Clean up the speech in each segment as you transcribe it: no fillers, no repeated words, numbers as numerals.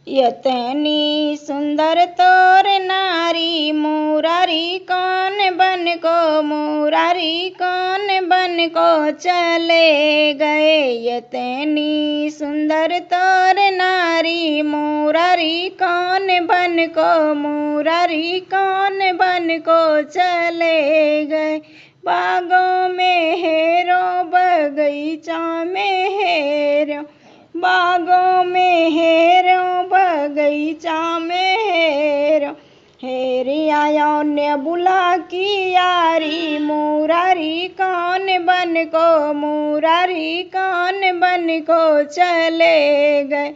यतनी सुंदर तोर नारी मुरारी कौन बन को मुरारी कौन बन को चले गए। यतनी सुंदर तोर नारी मुरारी कौन बन को मुरारी कौन बन को चले गए। बागों में हेरो बगीचा में हेरो बागों में हेरो बगीचा में हेरो हेरी आयो ने बुला की यारी मुरारी कौन बन को मुरारी कौन बन को चले गए।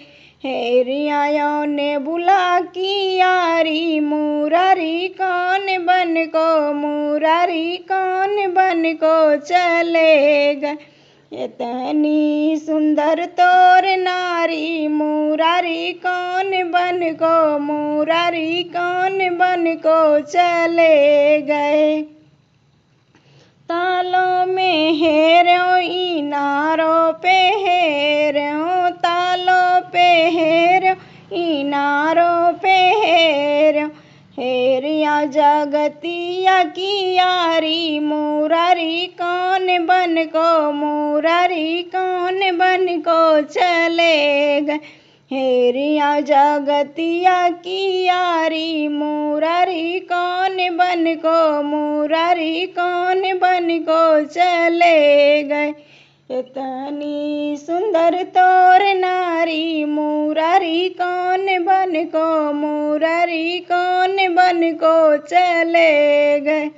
हेरी आयो ने बुला की यारी मुरारी कौन बन को मुरारी कौन बन को चले गए। इतनी सुंदर तोर नारी मुरारी कौन बन को मुरारी कौन बन को चले गए। तालों में हेरो इनारों पे हेरो तालों पे हेरो इनारों पे हेरो हेरिया जगतिया की यारी मुरारी कौन बन को मुरारी कौन बन को चले गए। हेरिया जगतिया की यारी मुरारी कौन बन को मुरारी कौन बन को चले गए। इतनी सुंदर तोर नारी मुरारी कौन बन को मुरारी कौन बन को चले गए।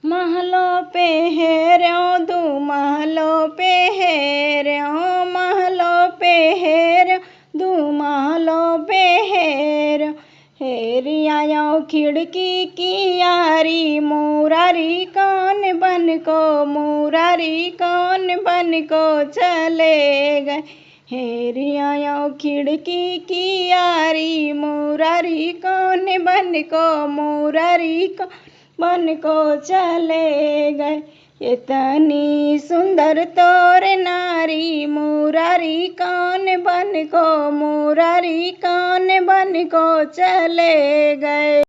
महलों पे हेरो दू महलों पे हेरो महलों पे हेरो दू महलों पे हेरो हेरी आयो खिड़की की यारी मुरारी कौन बन को मुरारी कौन बन को चले गए। हेरी आयो खिड़की की यारी मुरारी कौन बन को मुरारी कौन बन को चले गए। इतनी सुंदर तोर नारी मुरारी कौन बन को मुरारी कौन बन को चले गए।